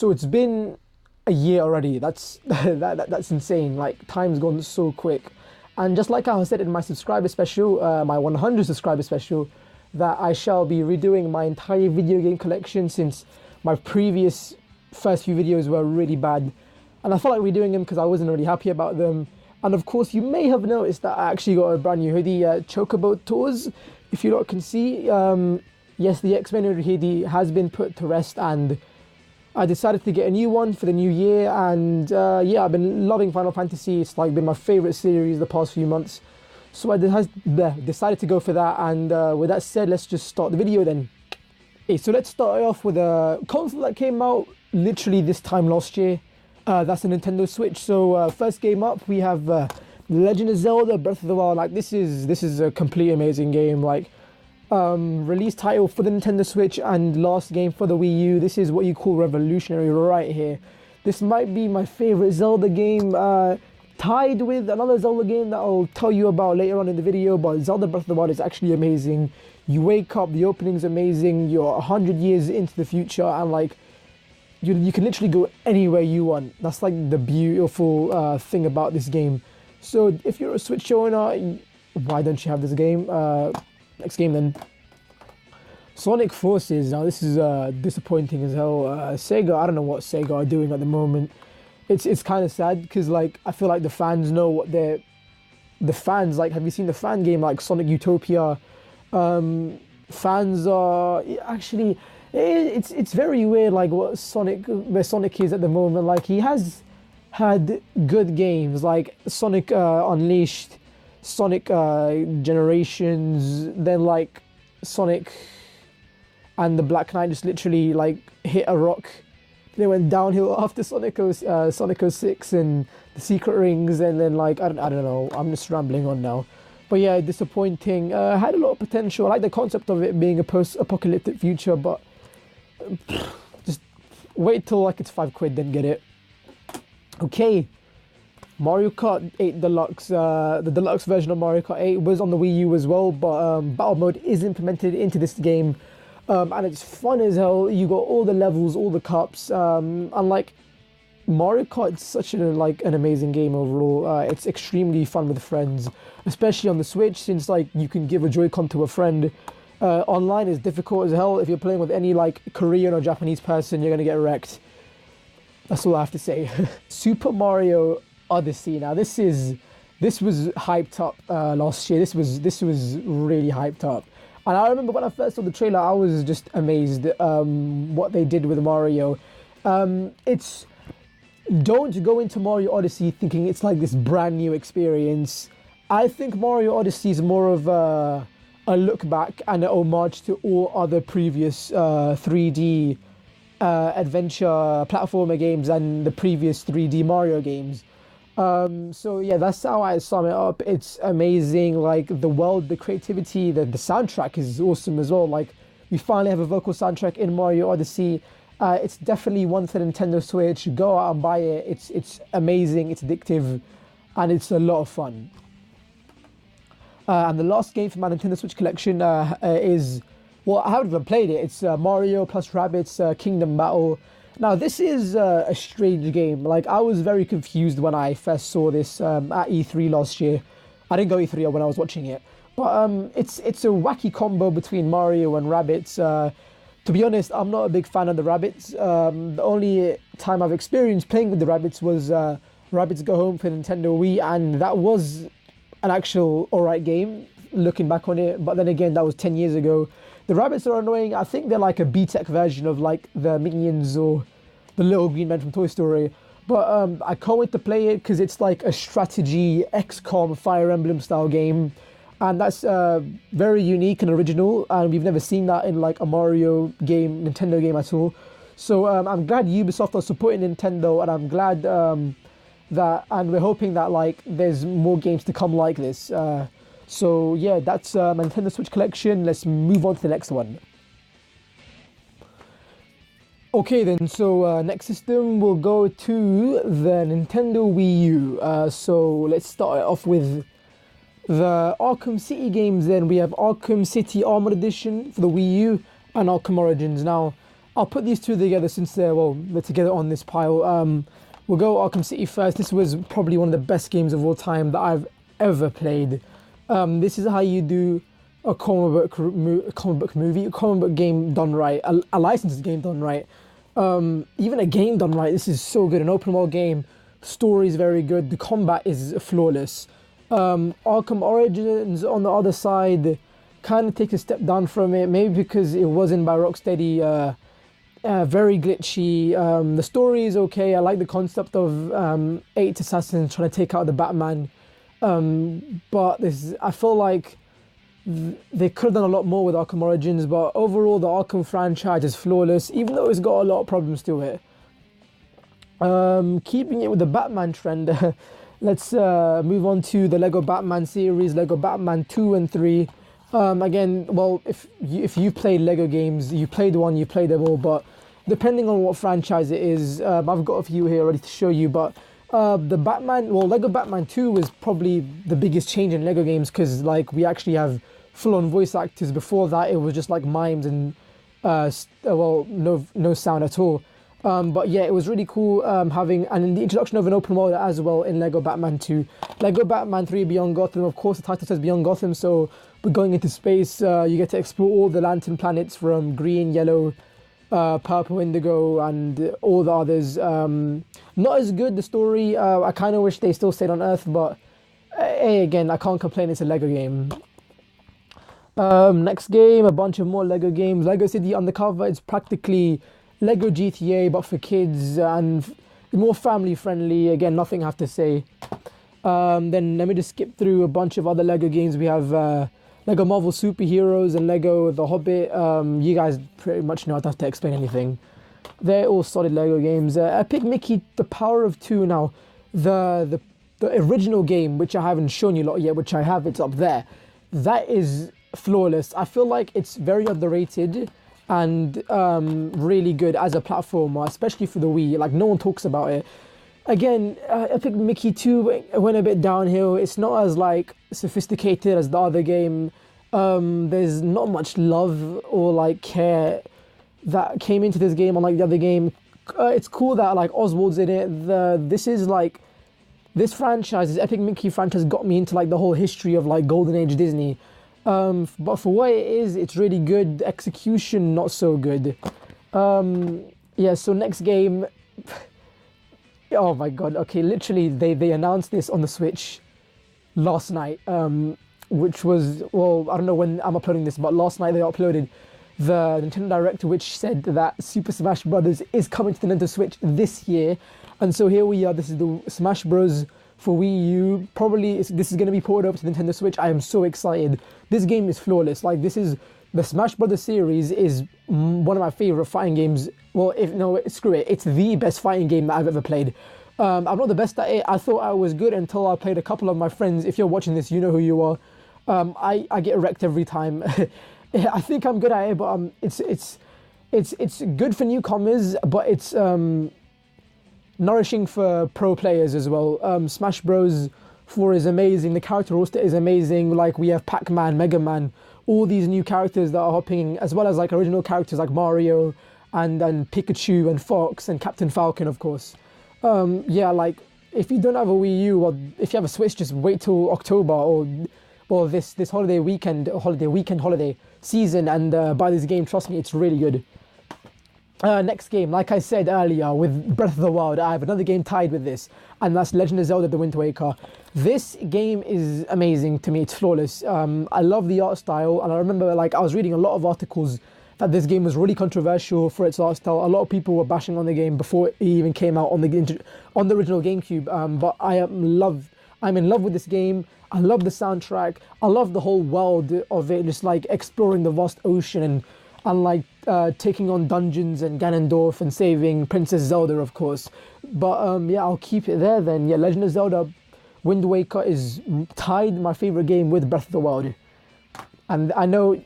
So it's been a year already. That's that's insane. Like, time's gone so quick. And just like I said in my subscriber special, my 100 subscriber special, that I shall be redoing my entire video game collection, since my previous first few videos were really bad. And I felt like redoing them because I wasn't really happy about them. And of course, you may have noticed that I actually got a brand new hoodie, Chocobo Tours. If you lot can see, yes, the X-Men hoodie has been put to rest, and I decided to get a new one for the new year. And yeah, I've been loving Final Fantasy. It's like been my favorite series the past few months. So I decided to go for that. And with that said, let's just start the video then. Okay, so let's start off with a console that came out literally this time last year. That's the Nintendo Switch. So first game up, we have Legend of Zelda Breath of the Wild. Like, this is a completely amazing game. Like, release title for the Nintendo Switch and last game for the Wii U. This is what you call revolutionary right here. This might be my favorite Zelda game, tied with another Zelda game that I'll tell you about later on in the video. But Zelda Breath of the Wild is actually amazing. You wake up, the opening's amazing. You're 100 years into the future, and like, you can literally go anywhere you want. That's like the beautiful thing about this game. So if you're a Switch owner, why don't you have this game? Next game then. Sonic Forces. Now this is disappointing as hell. Sega, I don't know what Sega are doing at the moment. It's kind of sad because like I feel like the fans know what the fans like. Have you seen the fan game like Sonic Utopia? Fans are actually. It's very weird, like where Sonic is at the moment. Like, he has had good games like Sonic Unleashed, Sonic Generations, then like Sonic and the Black Knight just literally like hit a rock. They went downhill after Sonic 06 and the Secret Rings, and then like I don't know. I'm just rambling on now. But yeah, disappointing. Had a lot of potential. I like the concept of it being a post-apocalyptic future, but just wait till like it's £5, then get it. Okay, Mario Kart 8 Deluxe. The deluxe version of Mario Kart 8 was on the Wii U as well, but battle mode is implemented into this game, and it's fun as hell. You got all the levels, all the cups, and like Mario Kart is such an amazing game overall. It's extremely fun with friends, especially on the Switch, since like you can give a Joy-Con to a friend. Online is difficult as hell. If you're playing with any like Korean or Japanese person, you're gonna get wrecked. That's all I have to say. Super Mario Odyssey. Now this was hyped up last year. This was really hyped up. And I remember when I first saw the trailer, I was just amazed what they did with Mario. Don't go into Mario Odyssey thinking it's like this brand new experience. I think Mario Odyssey is more of a look back and an homage to all other previous 3D adventure platformer games and the previous 3D Mario games. So yeah, that's how I sum it up. It's amazing. Like the world, the creativity, the soundtrack is awesome as well. Like we finally have a vocal soundtrack in Mario Odyssey. It's definitely one for the Nintendo Switch. Go out and buy it. It's amazing. It's addictive, and it's a lot of fun. And the last game for my Nintendo Switch collection is, well, I haven't even played it. It's Mario plus Rabbids Kingdom Battle. Now, this is a strange game. Like, I was very confused when I first saw this at E3 last year. I didn't go E3 when I was watching it. But it's a wacky combo between Mario and Rabbids. To be honest, I'm not a big fan of the Rabbids. The only time I've experienced playing with the Rabbids was Rabbids Go Home for Nintendo Wii, and that was an actual alright game, looking back on it. But then again, that was 10 years ago. The Rabbids are annoying. I think they're like a B-Tech version of like the Minions or the Little Green Men from Toy Story. But I can't wait to play it because it's like a strategy XCOM Fire Emblem style game. And that's very unique and original. And we've never seen that in like a Mario game, Nintendo game at all. So I'm glad Ubisoft are supporting Nintendo, and I'm glad and we're hoping that like there's more games to come like this. So yeah, that's my Nintendo Switch collection. Let's move on to the next one. Okay then, so next system we'll go to the Nintendo Wii U. So let's start it off with the Arkham City games. Then we have Arkham City Armored Edition for the Wii U and Arkham Origins. Now, I'll put these two together since they're together on this pile. We'll go Arkham City first. This was probably one of the best games of all time that I've ever played. This is how you do a comic book game done right, a licensed game done right. Even a game done right. This is so good. An open world game. Story is very good. The combat is flawless. Arkham Origins on the other side kind of takes a step down from it, maybe because it wasn't by Rocksteady. Very glitchy. The story is okay. I like the concept of 8 assassins trying to take out the Batman. But I feel like they could have done a lot more with Arkham Origins. But overall, the Arkham franchise is flawless, even though it's got a lot of problems to it. Keeping it with the Batman trend, let's move on to the Lego Batman series, Lego Batman 2 and 3. Again, well, if you've played Lego games, you played one, you played them all, but depending on what franchise it is, I've got a few here ready to show you, but Lego Batman 2 was probably the biggest change in Lego games, because like we actually have full-on voice actors. Before that, it was just like mimes and no sound at all. But yeah, it was really cool having, and the introduction of an open world as well in Lego Batman 2. Lego Batman 3 Beyond Gotham, of course the title says Beyond Gotham, so we're going into space. You get to explore all the Lantern planets from green, yellow, purple, indigo, and all the others. Not as good, the story. I kind of wish they still stayed on Earth, but hey, again, I can't complain, it's a Lego game. Next game, a bunch of more Lego games. Lego City Undercover, it's practically Lego GTA, but for kids and more family friendly. Again, nothing I have to say. Then let me just skip through a bunch of other Lego games. We have Lego Marvel Superheroes and Lego The Hobbit. You guys pretty much know I don't have to explain anything. They're all solid Lego games. Epic Mickey, The Power of Two. Now, the original game, which I haven't shown you a lot yet, which I have, it's up there. That is flawless. I feel like it's very underrated and really good as a platformer, especially for the Wii. Like, no one talks about it. Again, Epic Mickey 2 went a bit downhill. It's not as like sophisticated as the other game. There's not much love or like care that came into this game unlike the other game. It's cool that like Oswald's in it. This franchise, this Epic Mickey franchise, got me into like the whole history of like Golden Age Disney. But for what it is, it's really good. The execution, not so good. Yeah, so next game. Oh my god, okay, literally they announced this on the Switch last night, which was, well, I don't know when I'm uploading this, but last night they uploaded the Nintendo Direct, which said that Super Smash Bros. Is coming to the Nintendo Switch this year. And so here we are, this is the Smash Bros. For Wii U. Probably this is going to be ported over to the Nintendo Switch. I am so excited. This game is flawless. Like, this is, the Smash Bros. Series is one of my favorite fighting games. Well, screw it. It's the best fighting game that I've ever played. I'm not the best at it. I thought I was good until I played a couple of my friends. If you're watching this, you know who you are. I get wrecked every time. I think I'm good at it, but it's good for newcomers, but it's nourishing for pro players as well. Smash Bros. 4 is amazing. The character roster is amazing. Like, we have Pac-Man, Mega Man, all these new characters that are hopping, as well as like original characters like Mario and Pikachu and Fox and Captain Falcon, of course. Yeah, like, if you don't have a Wii U, or if you have a Switch, just wait till October or this holiday season and buy this game. Trust me, it's really good. Next game, like I said earlier, with Breath of the Wild, I have another game tied with this, and that's Legend of Zelda: The Wind Waker. This game is amazing to me. It's flawless. I love the art style, and I remember, like, I was reading a lot of articles that this game was really controversial for its art style. A lot of people were bashing on the game before it even came out on the original GameCube. But I'm in love with this game. I love the soundtrack. I love the whole world of it, just like exploring the vast ocean and like taking on dungeons and Ganondorf and saving Princess Zelda, of course. But yeah, I'll keep it there then. Yeah, Legend of Zelda Wind Waker is tied my favorite game with Breath of the Wild. And I know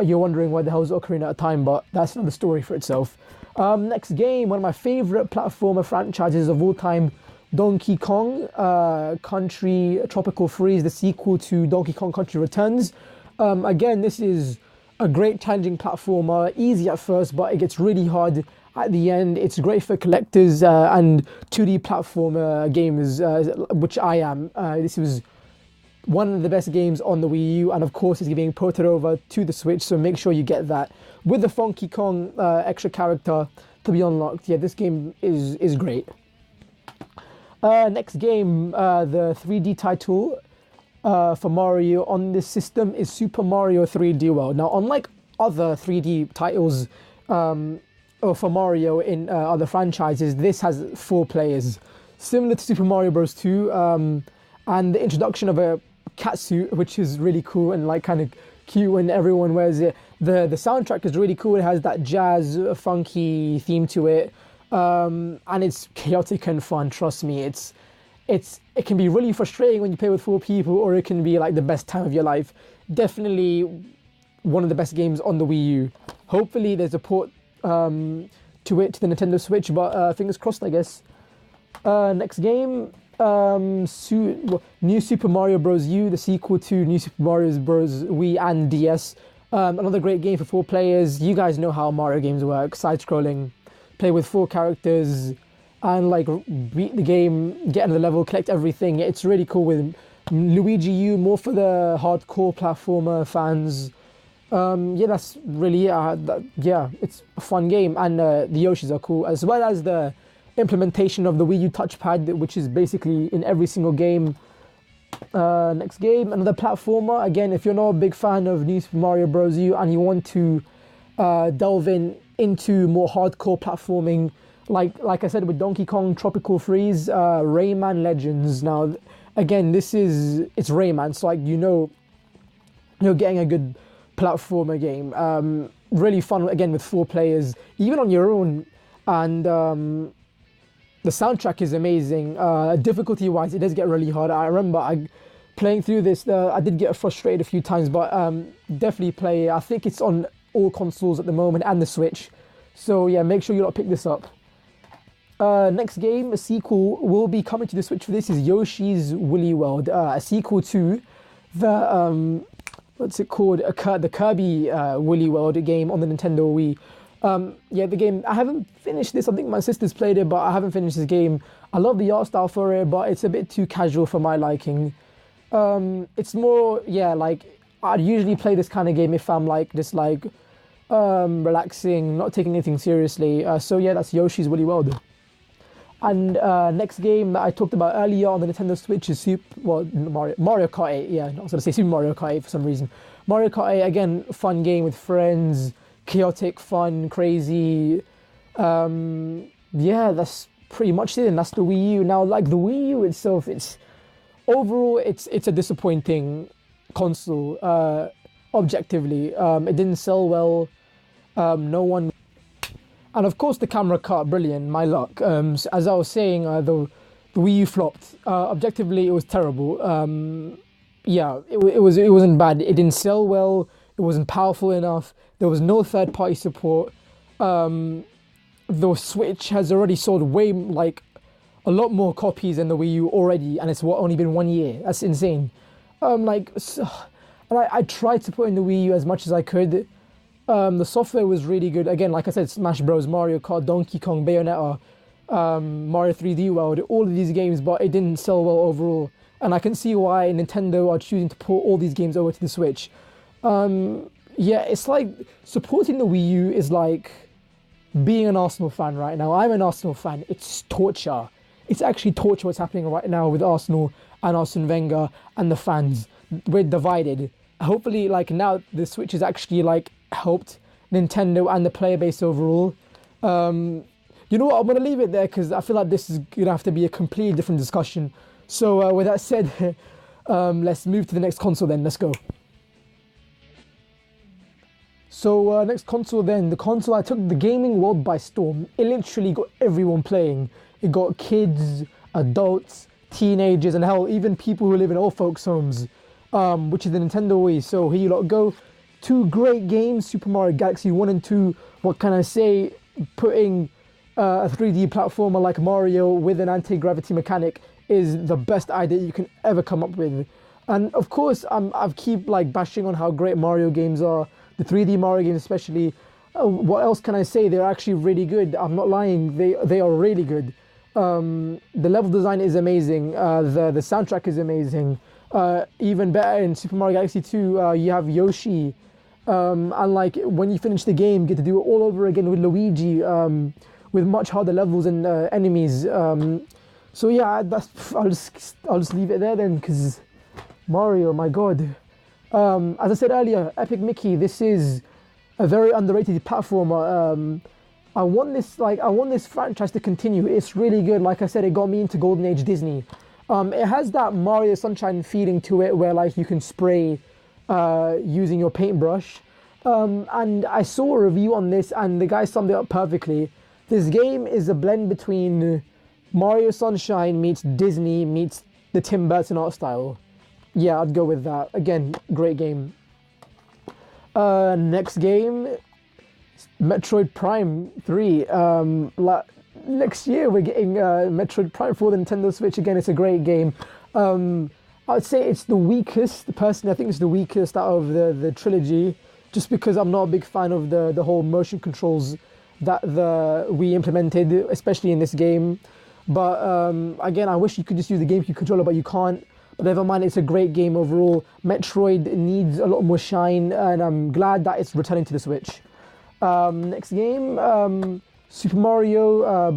you're wondering why the hell is Ocarina of Time, but that's another story for itself. Next game, one of my favorite platformer franchises of all time, Donkey Kong Country Tropical Freeze, the sequel to Donkey Kong Country Returns. Again, this is a great challenging platformer, easy at first, but it gets really hard at the end. It's great for collectors and 2D platformer gamers, which I am. This was one of the best games on the Wii U, and of course it's being ported over to the Switch, so make sure you get that. With the Funky Kong extra character to be unlocked, yeah, this game is great. Next game, the 3D title for Mario on this system is Super Mario 3D World. Now, unlike other 3D titles for Mario in other franchises, this has 4 players, similar to Super Mario Bros. 2, and the introduction of a cat suit, which is really cool and like kind of cute when everyone wears it. The soundtrack is really cool. It has that jazz, funky theme to it, and it's chaotic and fun. Trust me, it can be really frustrating when you play with 4 people, or it can be like the best time of your life. Definitely one of the best games on the Wii U. Hopefully there's a port to it to the Nintendo Switch, but fingers crossed, I guess. Next game, New Super Mario Bros. U, the sequel to New Super Mario Bros. Wii and DS. Another great game for 4 players. You guys know how Mario games work. Side-scrolling, play with 4 characters, and like beat the game, get into the level, collect everything. It's really cool with Luigi U, more for the hardcore platformer fans. Yeah, that's really it's a fun game, and the Yoshis are cool, as well as the implementation of the Wii U touchpad, which is basically in every single game. Next game, another platformer. Again, if you're not a big fan of New Super Mario Bros. U and you want to delve into more hardcore platforming, like I said with Donkey Kong Tropical Freeze, Rayman Legends. Now, again, it's Rayman, so like you're getting a good platformer game. Really fun, again, with 4 players, even on your own, and the soundtrack is amazing. Difficulty-wise, it does get really hard. I remember playing through this, I did get frustrated a few times, but definitely play. I think it's on all consoles at the moment and the Switch. So yeah, make sure you pick this up. Next game, a sequel will be coming to the Switch for this, is Yoshi's Woolly World, a sequel to the what's it called? The Kirby Woolly World game on the Nintendo Wii. Yeah, the game, I haven't finished this. I think my sister's played it, but I haven't finished this game. I love the art style for it, but it's a bit too casual for my liking. It's more, yeah, like I'd usually play this kind of game if I'm like just like relaxing, not taking anything seriously. So yeah, that's Yoshi's Woolly World. And next game that I talked about earlier on the Nintendo Switch is Mario Kart 8. Yeah, I was going to say Super Mario Kart 8 for some reason. Mario Kart 8, again, fun game with friends, chaotic, fun, crazy. Yeah, that's pretty much it, and that's the Wii U. Now, like the Wii U itself, it's a disappointing console, objectively. It didn't sell well. No one. And of course, the camera cut, brilliant, my luck. So as I was saying, the Wii U flopped. Objectively, it was terrible. Yeah, it wasn't bad. It didn't sell well. It wasn't powerful enough. There was no third-party support. The Switch has already sold a lot more copies than the Wii U already, and it's only been 1 year. That's insane. And I tried to put in the Wii U as much as I could. The software was really good. Again, like I said, Smash Bros, Mario Kart, Donkey Kong, Bayonetta, Mario 3D World, all of these games, but it didn't sell well overall. And I can see why Nintendo are choosing to port all these games over to the Switch. Yeah, it's like supporting the Wii U is like being an Arsenal fan right now. I'm an Arsenal fan. It's torture. It's actually torture what's happening right now with Arsenal and Arsene Wenger and the fans. We're divided. Hopefully, like now the Switch has actually like helped Nintendo and the player base overall. You know what? I'm gonna leave it there because I feel like this is gonna have to be a completely different discussion. So with that said, let's move to the next console then. Let's go. So next console then, the console I took the gaming world by storm. It literally got everyone playing. It got kids, adults, teenagers, and hell, even people who live in old folks' homes, which is the Nintendo Wii. So here you lot go. 2 great games, Super Mario Galaxy 1 and 2. What can I say? Putting a 3D platformer like Mario with an anti-gravity mechanic is the best idea you can ever come up with. And of course, I keep like bashing on how great Mario games are. the 3D Mario games especially. What else can I say? They're actually really good. I'm not lying. They are really good. The level design is amazing. The soundtrack is amazing. Even better in Super Mario Galaxy 2, you have Yoshi. And like when you finish the game, you get to do it all over again with Luigi, with much harder levels and enemies. So yeah, I'll just leave it there then, because Mario, my God. As I said earlier, Epic Mickey, this is a very underrated platformer. I want this franchise to continue. It's really good. Like I said, it got me into Golden Age Disney. It has that Mario Sunshine feeling to it, where like you can spray using your paintbrush. And I saw a review on this, and the guy summed it up perfectly. This game is a blend between Mario Sunshine meets Disney meets the Tim Burton art style. Yeah, I'd go with that. Again, great game. Next game, Metroid Prime 3. Next year we're getting Metroid Prime for the Nintendo Switch. Again, it's a great game. I'd say it's the weakest. Personally, I think it's the weakest out of the trilogy, just because I'm not a big fan of the whole motion controls that the Wii implemented, especially in this game. But again, I wish you could just use the GameCube controller, but you can't. But never mind, it's a great game overall. Metroid needs a lot more shine, and I'm glad that it's returning to the Switch. Next game, Super Mario,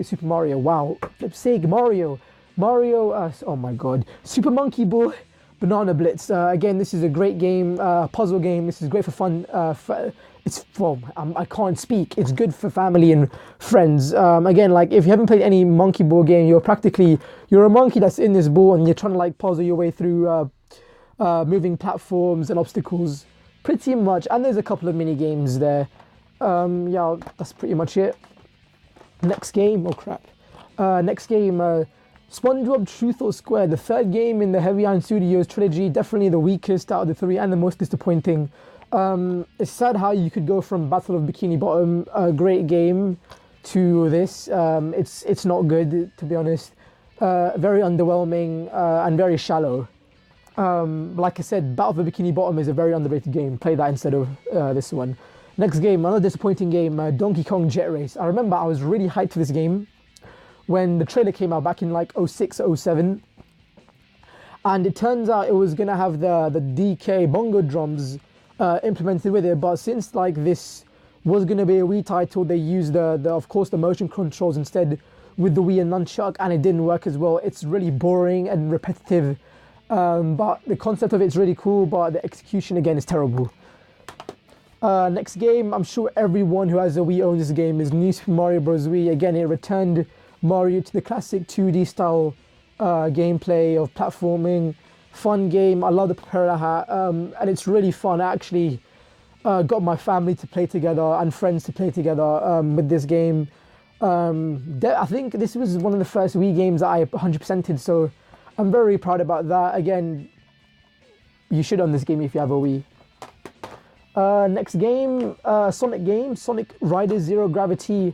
Super Mario, wow. Let's say Mario, oh my God. Super Monkey Ball, Banana Blitz. Again, this is a great game, puzzle game. This is great for fun. I can't speak. It's good for family and friends. Again, like if you haven't played any monkey ball game, you're a monkey that's in this ball, and you're trying to like puzzle your way through moving platforms and obstacles, pretty much. And there's a couple of mini games there. Yeah, that's pretty much it. Next game, oh crap. Next game, SpongeBob Truth or Square, the third game in the Heavy Iron Studios trilogy, definitely the weakest out of the three and the most disappointing. It's sad how you could go from Battle of Bikini Bottom, a great game, to this. It's not good, to be honest. Very underwhelming and very shallow. Like I said, Battle of the Bikini Bottom is a very underrated game. Play that instead of this one. Next game, another disappointing game, Donkey Kong Jet Race. I remember I was really hyped for this game when the trailer came out back in like 06, 07. And it turns out it was going to have the DK bongo drums implemented with it. But since like this was going to be a Wii title, they used of course the motion controls instead with the Wii and Nunchuck, and it didn't work as well. It's really boring and repetitive. But the concept of it's really cool, but the execution again is terrible. Next game, I'm sure everyone who has a Wii owns this game, is New Super Mario Bros. Wii. Again, it returned Mario to the classic 2D style gameplay of platforming. Fun game. I love the propeller hat, and it's really fun. I actually got my family to play together and friends to play together with this game. I think this was one of the first Wii games that I 100%ed, so I'm very proud about that. Again, you should own this game if you have a Wii. Next game, Sonic game, Sonic Riders Zero Gravity.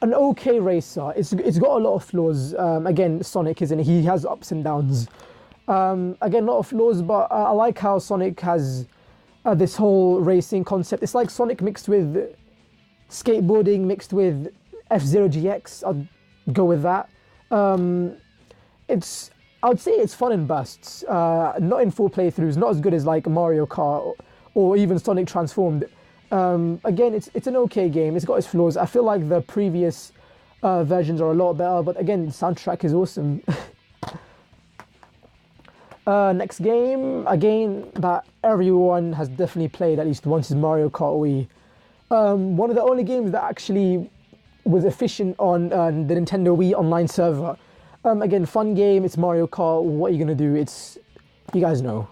An okay racer. It's got a lot of flaws. Again, Sonic, isn't it? He has ups and downs. Again, a lot of flaws, but I like how Sonic has this whole racing concept. It's like Sonic mixed with skateboarding, mixed with F-Zero GX. I'd go with that. I would say it's fun in bursts. Not in full playthroughs. Not as good as like Mario Kart or even Sonic Transformed. Again, it's an okay game. It's got its flaws. I feel like the previous versions are a lot better, but again, the soundtrack is awesome. Next game, again, that everyone has definitely played at least once, is Mario Kart Wii. One of the only games that actually was efficient on the Nintendo Wii online server. Again, fun game. It's Mario Kart. What are you gonna do? You guys know.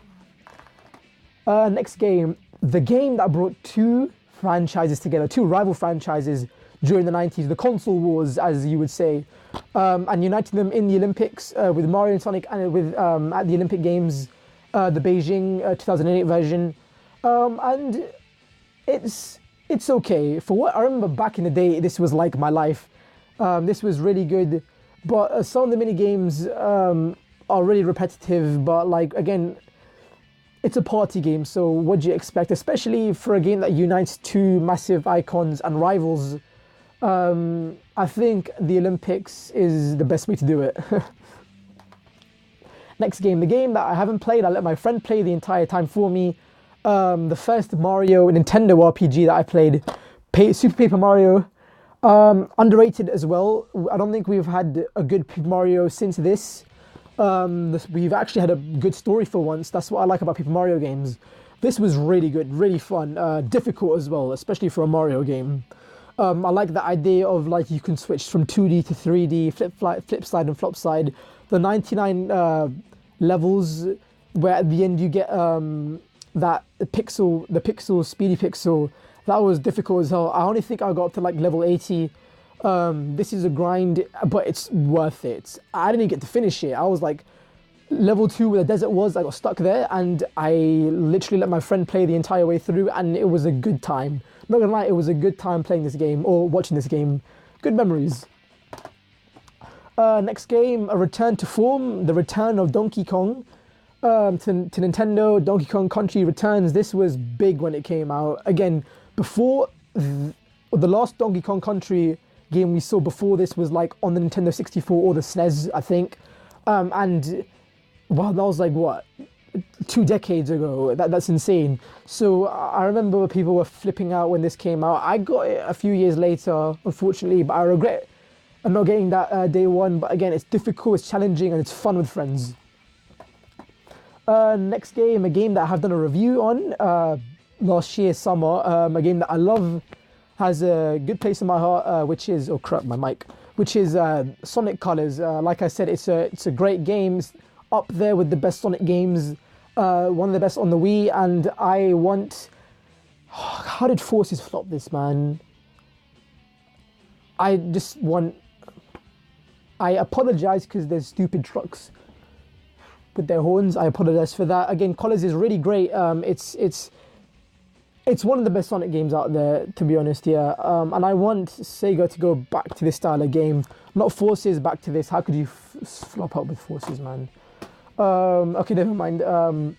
Next game, the game that brought two franchises together, two rival franchises during the 90s, the console wars, as you would say, and united them in the Olympics with Mario and Sonic, and with at the Olympic Games, the Beijing 2008 version, and it's okay. For what I remember back in the day, this was like my life. This was really good, but some of the mini games are really repetitive. But like again, it's a party game, so what do you expect? Especially for a game that unites two massive icons and rivals. I think the Olympics is the best way to do it. Next game, the game that I haven't played, I let my friend play the entire time for me. The first Mario Nintendo RPG that I played, Super Paper Mario. Underrated as well. I don't think we've had a good Paper Mario since this. We've actually had a good story for once. That's what I like about Paper Mario games. This was really good, really fun, difficult as well, especially for a Mario game. I like the idea of like you can switch from 2D to 3D, flip side and flop side. The 99 levels where at the end you get that the speedy pixel. That was difficult as hell. I only think I got up to like level 80. This is a grind, but it's worth it. I didn't get to finish it. I was like level 2 where the desert was. I got stuck there and I literally let my friend play the entire way through, and it was a good time. Not gonna lie, it was a good time playing this game or watching this game. Good memories. Next game, a return to form, the return of Donkey Kong to Nintendo. Donkey Kong Country Returns. This was big when it came out. Again, before the last Donkey Kong Country game we saw before this was like on the Nintendo 64 or the SNES, I think. And wow, that was like what, 2 decades ago. That's insane. So I remember people were flipping out when this came out. I got it a few years later, unfortunately, but I regret not getting that day one. But again, it's difficult, it's challenging, and it's fun with friends. Next game, a game that I have done a review on last year summer. A game that I love, has a good place in my heart, which is, oh crap, my mic, which is Sonic Colors. Like I said, it's a great game. It's up there with the best Sonic games, one of the best on the Wii, and I want... How did Forces flop this, man? I apologize because there's stupid trucks with their horns. I apologize for that. Again, Colors is really great. It's one of the best Sonic games out there, to be honest, yeah. And I want Sega to go back to this style of game. Not Forces, back to this. How could you flop up with Forces, man? Okay, never mind.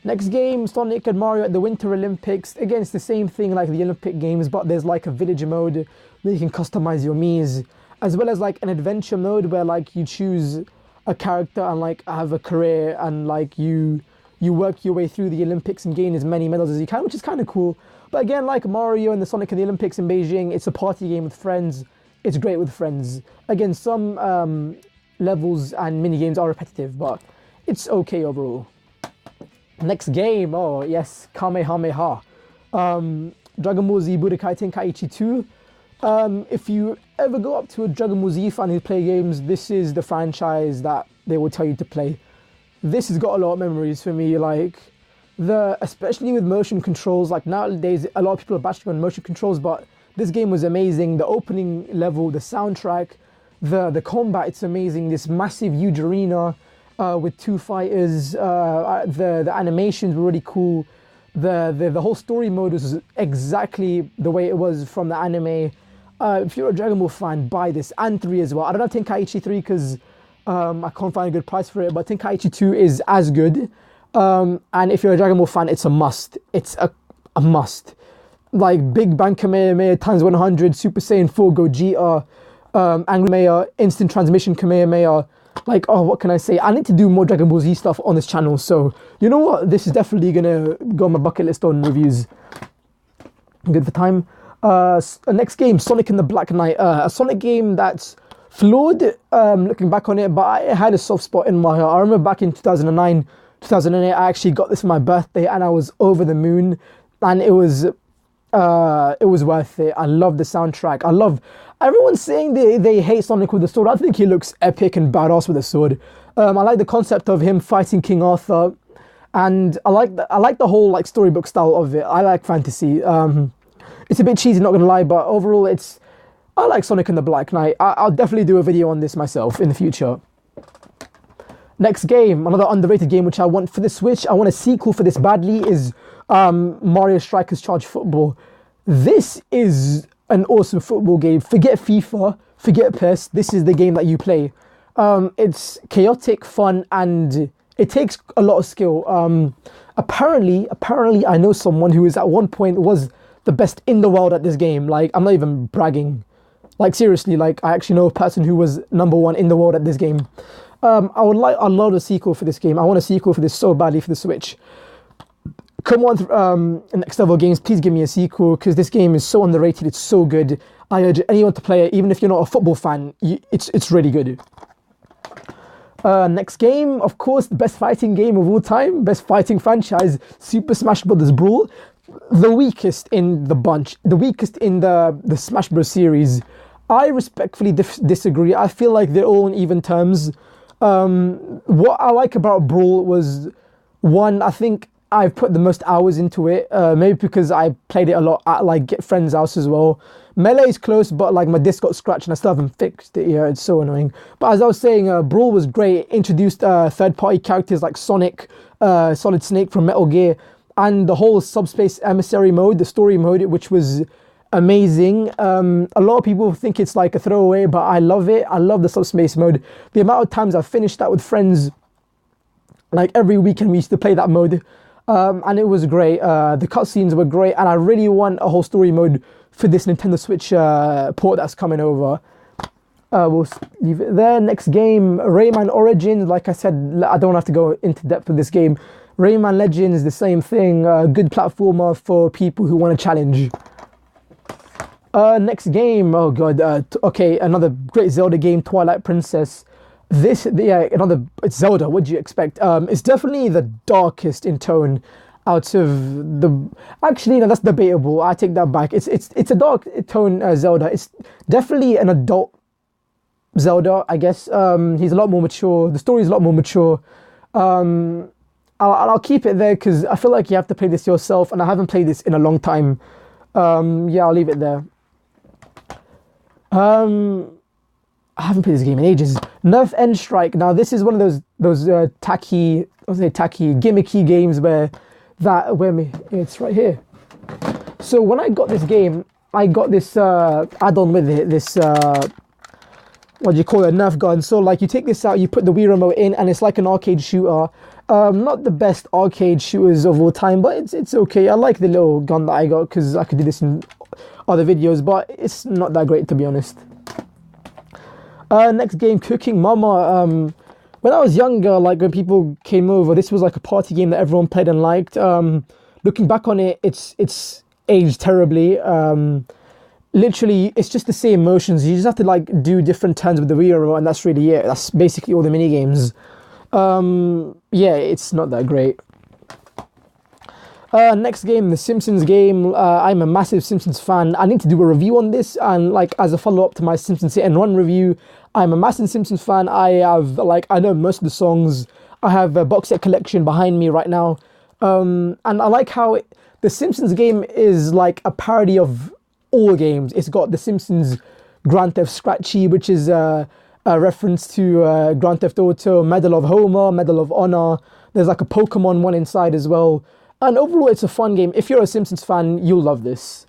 Next game, Sonic and Mario at the Winter Olympics. Again, it's the same thing like the Olympic Games, but there's like a village mode where you can customize your Miis, as well as like an adventure mode where like you choose a character and like have a career, and like you work your way through the Olympics and gain as many medals as you can, which is kind of cool. But again, like Mario and the Sonic and the Olympics in Beijing, it's a party game with friends. It's great with friends. Again, some levels and mini games are repetitive, but it's okay overall. Next game, oh yes, Kamehameha. Dragon Ball Z Budokai Tenkaichi 2. If you ever go up to a Dragon Ball Z fan who play games, this is the franchise that they will tell you to play. This has got a lot of memories for me, like especially with motion controls. Like nowadays, a lot of people are bashing on motion controls, but this game was amazing. The opening level, the soundtrack, the combat, it's amazing. This massive huge arena with 2 fighters. The animations were really cool. The whole story mode was exactly the way it was from the anime. If you're a Dragon Ball fan, buy this, and 3 as well. I don't have Tenkaichi 3 because I can't find a good price for it, but Tenkaichi 2 is as good. And if you're a Dragon Ball fan, it's a must. It's a must. Like Big Bang Kamehameha times 100, Super Saiyan 4 Gogeta, Angry Kamehameha, Instant Transmission Kamehameha. Like, oh, what can I say? I need to do more Dragon Ball Z stuff on this channel, so you know what? This is definitely gonna go on my bucket list on reviews. Good for time. Next game, Sonic and the Black Knight. A Sonic game that's flawed, looking back on it, but it had a soft spot in my heart. I remember back in 2009, 2008, I actually got this for my birthday, and I was over the moon, and it was worth it. I love the soundtrack. Everyone's saying they hate Sonic with the sword. I think he looks epic and badass with a sword. I like the concept of him fighting King Arthur, and I like the whole like storybook style of it. I like fantasy. It's a bit cheesy, not gonna lie, but overall I like Sonic and the Black Knight. I'll definitely do a video on this myself in the future. Next game, another underrated game which I want for the Switch. I want a sequel for this badly, is Mario Strikers Charge Football. This is an awesome football game. Forget FIFA, forget PES. This is the game that you play. It's chaotic, fun, and it takes a lot of skill. Apparently, I know someone who is at one point was the best in the world at this game. Like, I'm not even bragging. Like, seriously, like, I actually know a person who was #1 in the world at this game. I love a sequel for this game. I want a sequel for this so badly for the Switch. Come on, Next Level Games, please give me a sequel, because this game is so underrated. It's so good. I urge anyone to play it, even if you're not a football fan. It's really good. Next game, of course, the best fighting game of all time, best fighting franchise, Super Smash Bros. Brawl. The weakest in the bunch, the weakest in the Smash Bros. Series. I respectfully disagree. I feel like they're all on even terms. What I like about Brawl was, one, I think I've put the most hours into it, maybe because I played it a lot at like friends' house as well. Melee is close, but like my disc got scratched and I still haven't fixed it here. It's so annoying. But as I was saying, Brawl was great. It introduced third-party characters like Sonic, Solid Snake from Metal Gear, and the whole Subspace Emissary mode, the story mode, which was amazing. A lot of people think it's like a throwaway, but I love it. I love the Subspace mode. The amount of times I've finished that with friends, like every weekend we used to play that mode. And it was great. The cutscenes were great, and I really want a whole story mode for this Nintendo Switch port that's coming over. We'll leave it there. Next game, Rayman Origins. Like I said, I don't have to go into depth with this game. Rayman Legends, the same thing. Good platformer for people who want a challenge. Next game, oh god. Okay, another great Zelda game, Twilight Princess. It's Zelda. What do you expect? It's definitely the darkest in tone out of the. Actually, no, that's debatable. I take that back. It's a dark tone Zelda. It's definitely an adult Zelda, I guess. He's a lot more mature. The story is a lot more mature. I'll keep it there because I feel like you have to play this yourself, and I haven't played this in a long time. Yeah, I'll leave it there. I haven't played this game in ages. Nerf N Strike. Now this is one of those tacky, gimmicky games it's right here. So when I got this game, I got this add-on with it. This what do you call it? A Nerf gun. So like you take this out, you put the Wii remote in, and it's like an arcade shooter. Not the best arcade shooters of all time, but it's okay. I like the little gun that I got because I could do this in other videos, but it's not that great to be honest. Next game, Cooking Mama. When I was younger, like when people came over, this was like a party game that everyone played and liked. Looking back on it, it's aged terribly. Literally, it's just the same motions. You just have to like do different turns with the Wii remote, and that's really it. That's basically all the mini games. Yeah, it's not that great. Next game, the Simpsons Game. I'm a massive Simpsons fan. I need to do a review on this, and like as a follow-up to my Simpsons Hit and Run review, I'm a massive Simpsons fan. I know most of the songs. I have a box set collection behind me right now. And I like how the Simpsons Game is like a parody of all games. It's got the Simpsons Grand Theft Scratchy, which is a reference to Grand Theft Auto, Medal of Homer, Medal of Honor. There's like a Pokemon one inside as well. And overall, it's a fun game. If you're a Simpsons fan, you'll love this.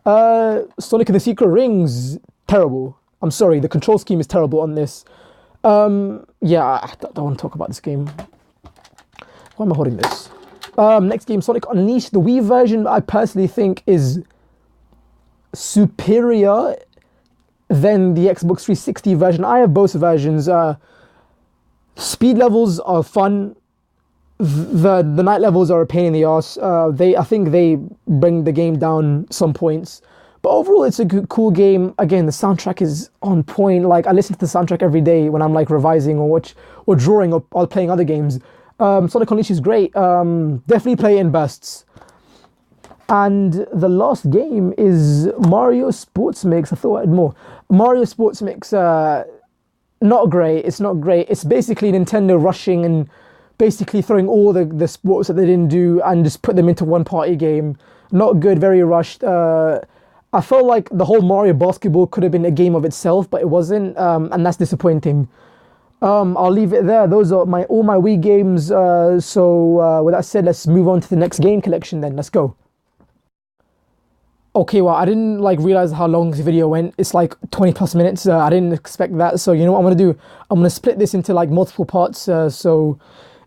Sonic and the Secret Rings, terrible. I'm sorry, the control scheme is terrible on this. Yeah, I don't want to talk about this game. Why am I holding this? Next game, Sonic Unleashed. The Wii version, I personally think, is superior than the Xbox 360 version. I have both versions. Speed levels are fun. The night levels are a pain in the ass. I think they bring the game down some points. But overall, it's a good, cool game. Again, the soundtrack is on point. Like, I listen to the soundtrack every day when I'm like revising or drawing or playing other games. Sonic Unleashed is great. Definitely play it in bursts. And the last game is Mario Sports Mix. I thought I had more. Mario Sports Mix, not great. It's not great. It's basically Nintendo rushing and basically throwing all the sports that they didn't do and just put them into one party game. Not good, very rushed. I felt like the whole Mario basketball could have been a game of itself, but it wasn't, and that's disappointing. I'll leave it there. Those are all my Wii games. So with that said, let's move on to the next game collection then. Let's go. Okay, well, I didn't like realize how long this video went. It's like 20 plus minutes. I didn't expect that. So you know what I'm gonna do? I'm gonna split this into like multiple parts. So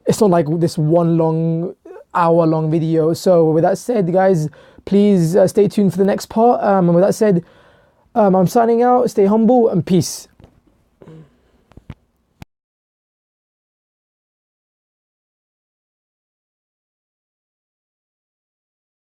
it's not like this one long hour long video. So with that said, guys, please stay tuned for the next part. And with that said, I'm signing out. Stay humble and peace.